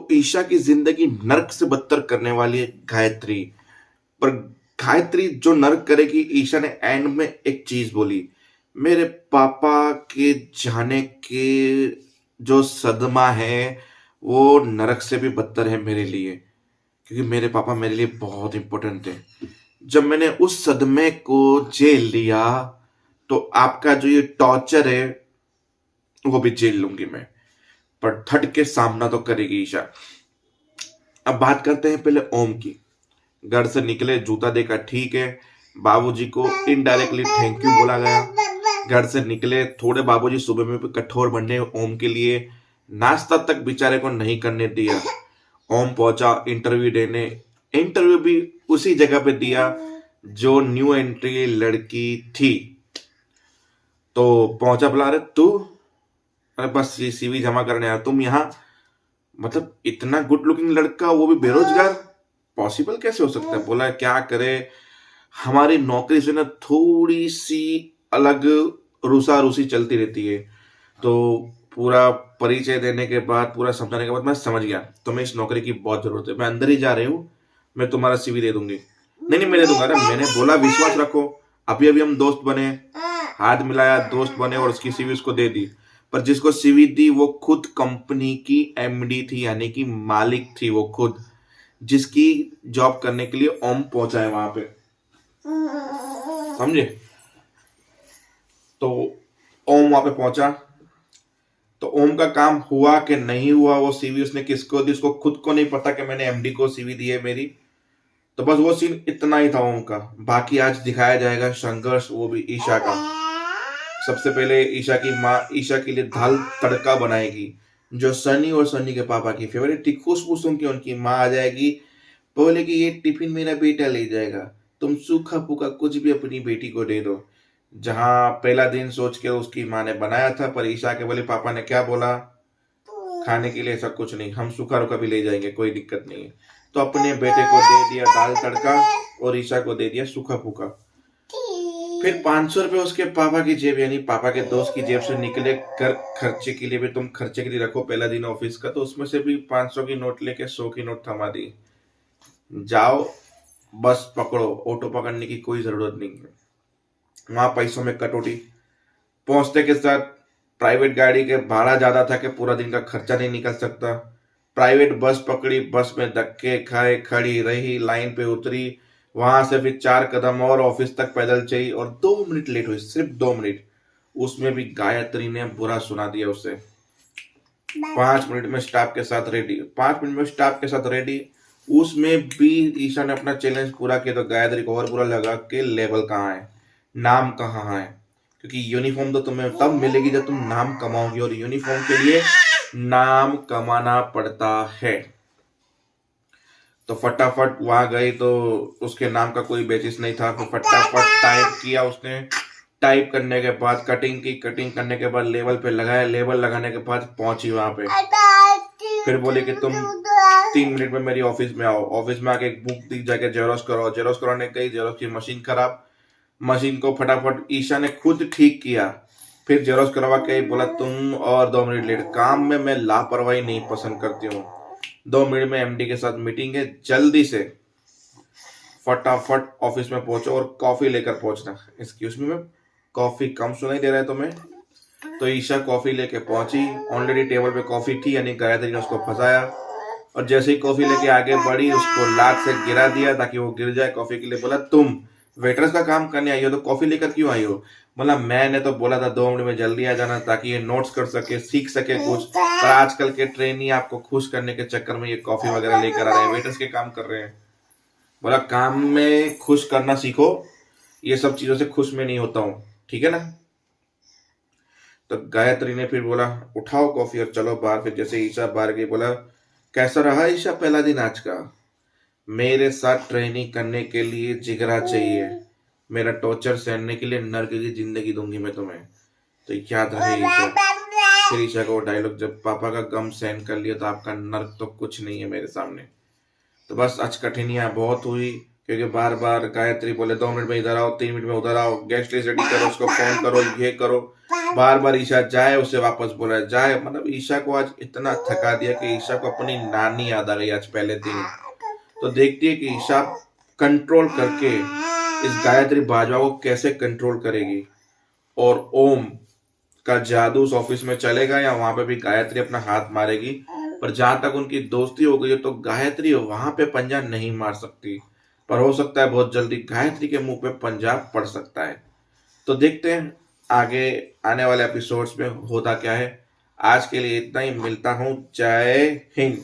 तो ईशा की जिंदगी नर्क से बदतर करने वाली है गायत्री। पर गायत्री जो नर्क करेगी, ईशा ने एंड में एक चीज बोली, मेरे पापा के जाने के जो सदमा है वो नरक से भी बदतर है मेरे लिए, क्योंकि मेरे पापा मेरे लिए बहुत इंपॉर्टेंट थे। जब मैंने उस सदमे को झेल लिया तो आपका जो ये टॉर्चर है वो भी झेल लूंगी मैं। पर डट के सामना तो करेगी ईशा। अब बात करते हैं पहले ओम की। घर से निकले, जूता देखा, ठीक है, बाबूजी को इनडायरेक्टली थैंक यू बोला गया। घर से निकले, थोड़े बाबूजी सुबह में भी कठोर बने ओम के लिए, नाश्ता तक बेचारे को नहीं करने दिया। ओम पहुंचा इंटरव्यू देने, इंटरव्यू भी उसी जगह पे दिया जो न्यू एंट्री लड़की थी। तो पहुंचा, बुला रहे तू, अरे बस ये सीवी जमा करने आया, तुम यहाँ, मतलब इतना गुड लुकिंग लड़का वो भी बेरोजगार, पॉसिबल कैसे हो सकता है? बोला क्या करे, हमारी नौकरी से ना थोड़ी सी अलग रूसा रूसी चलती रहती है। तो पूरा परिचय देने के बाद, पूरा समझाने के बाद मैं समझ गया तुम्हें इस नौकरी की बहुत जरूरत है, मैं अंदर ही जा रही हूँ, मैं तुम्हारा सीवी दे दूंगी। नहीं नहीं मैं दे दूंगा। अरे मैंने बोला विश्वास रखो, अभी अभी हम दोस्त बने, हाथ मिलाया, दोस्त बने और उसकी सीवी उसको दे दी। पर जिसको सीवी दी वो खुद कंपनी की एमडी थी, यानी कि मालिक थी वो खुद, जिसकी जॉब करने के लिए ओम पहुंचा है वहां पे, समझे? तो ओम वहां पे पहुंचा, तो ओम का काम हुआ कि नहीं हुआ, वो सीवी उसने किसको दी उसको खुद को नहीं पता कि मैंने एमडी को सीवी दी है मेरी। तो बस वो सीन इतना ही था ओम का। बाकी आज दिखाया जाएगा संघर्ष, वो भी ईशा का। सबसे पहले ईशा की माँ ईशा के लिए दाल तड़का बनाएगी, जो सनी और सनी के पापा की फेवरेट थी। खुशबू सुन के उनकी माँ आ जाएगी, बोलेगी ये टिफिन मेरा बेटा ले जाएगा, तुम सूखा फूका कुछ भी अपनी बेटी को दे दो। जहां पहला दिन सोच के उसकी माँ ने बनाया था, पर ईशा के बोले पापा ने क्या बोला, खाने के लिए ऐसा कुछ नहीं, हम सूखा रूखा भी ले जाएंगे, कोई दिक्कत नहीं है। तो अपने बेटे को दे दिया दाल तड़का और ईशा को दे दिया सूखा फूका। फिर 500 रुपए उसके पापा की जेब, यानी पापा के दोस्त की जेब से निकले कर खर्चे के लिए, भी तुम खर्चे के लिए रखो, पहला दिन ऑफिस का, तो उसमें से भी 500 की नोट लेके 100 की नोट थमा दी। जाओ बस पकड़ो, ऑटो पकड़ने की कोई जरूरत नहीं है। वहां पैसों में कटौती, पहुंचते के साथ प्राइवेट गाड़ी के भाड़ा ज्यादा था कि पूरा दिन का खर्चा नहीं निकल सकता। प्राइवेट बस पकड़ी, बस में धक्के खाए, खड़ी रही, लाइन पे उतरी, वहां से फिर 4 कदम और ऑफिस तक पैदल चली और 2 मिनट लेट हुई, सिर्फ 2 मिनट। उसमें भी गायत्री ने बुरा सुना दिया उसे। 5 मिनट में स्टाफ के साथ रेडी, 5 मिनट में स्टाफ के साथ रेडी, उसमें भी ईशा ने अपना चैलेंज पूरा किया। तो गायत्री को और बुरा लगा कि लेवल कहाँ है, नाम कहाँ है, क्योंकि यूनिफॉर्म तो तुम्हें तब मिलेगी जब तुम नाम कमाओगी, और यूनिफॉर्म के लिए नाम कमाना पड़ता है। तो फटाफट वहां गई, तो उसके नाम का कोई बेसिस नहीं था, तो फटाफट टाइप किया उसने। टाइप करने के बाद कटिंग की, कटिंग करने के बाद लेवल पे लगाया, लेवल लगाने के बाद पहुंची वहां पे। फिर बोले कि तुम 3 मिनट में मेरी ऑफिस में आओ। ऑफिस में आके एक बुक दी, जाके जेरोक्स कराओ। जेरोक्स कराने गई, जेरोक्स की मशीन खराब, मशीन को फटाफट ईशा ने खुद ठीक किया। फिर जेरोक्स करवा के बोला तुम और 2 मिनट लेट। काम में मैं लापरवाही नहीं पसंद करती हूँ। 2 मिनट में एमडी के साथ मीटिंग है, जल्दी से फटाफट ऑफिस में पहुंचो और कॉफी लेकर पहुंचना। एक्सक्यूज मी मैम, कॉफी कम सुनाई दे रहा है तुम्हें? तो ईशा कॉफी लेके पहुंची, ऑलरेडी टेबल पे कॉफी थी, यानी गायत्री ने उसको फंसाया, और जैसे ही कॉफी लेके आगे बढ़ी उसको लात से गिरा दिया ताकि वो गिर जाए कॉफी के लिए। बोला तुम वेटर्स का काम करने आई हो तो कॉफी लेकर क्यों आई हो? बोला मैंने तो बोला था 2 मिनट में जल्दी आ जाना ताकि ये नोट्स कर सके, सीख सके कुछ, पर आजकल के ट्रेनी आपको खुश करने के चक्कर में ये कॉफी वगैरह लेकर आ रहे हैं, वेटर्स के काम कर रहे हैं। बोला काम में खुश करना सीखो, ये सब चीजों से खुश में नहीं होता हूँ, ठीक है ना? तो गायत्री ने फिर बोला उठाओ कॉफी और चलो बाहर। फिर जैसे ईशा बाहर गई, बोला कैसा रहा ईशा पहला दिन आज का? मेरे साथ ट्रेनिंग करने के लिए जिगरा चाहिए, मेरा टॉर्चर सहने के लिए नर्क की जिंदगी दूंगी मैं तुम्हें, तो याद रहे ईशा। फिर ईशा का वो डायलॉग, जब पापा का गम सहन कर लिया तो आपका नर्क तो कुछ नहीं है मेरे सामने। तो बस आज कठिनाइयां बहुत हुई, क्योंकि बार बार गायत्री बोले 2 मिनट में इधर आओ, 3 मिनट में उधर आओ, गेस्ट लिस्ट रेडी करो, उसको फोन करो, ये करो। बार बार ईशा जाए उसे वापस बोला जाए, मतलब ईशा को आज इतना थका दिया कि ईशा को अपनी नानी याद आ गई आज पहले दिन। तो देखती है कि ईशा कंट्रोल करके इस गायत्री बाजवा को कैसे कंट्रोल करेगी, और ओम का जादू उस ऑफिस में चलेगा या वहां पे भी गायत्री अपना हाथ मारेगी। पर जहां तक उनकी दोस्ती हो गई है तो गायत्री वहां पे पंजा नहीं मार सकती, पर हो सकता है बहुत जल्दी गायत्री के मुंह पे पंजा पड़ सकता है। तो देखते हैं आगे आने वाले एपिसोड्स में होता क्या है। आज के लिए इतना ही, मिलता हूं, जय हिंद।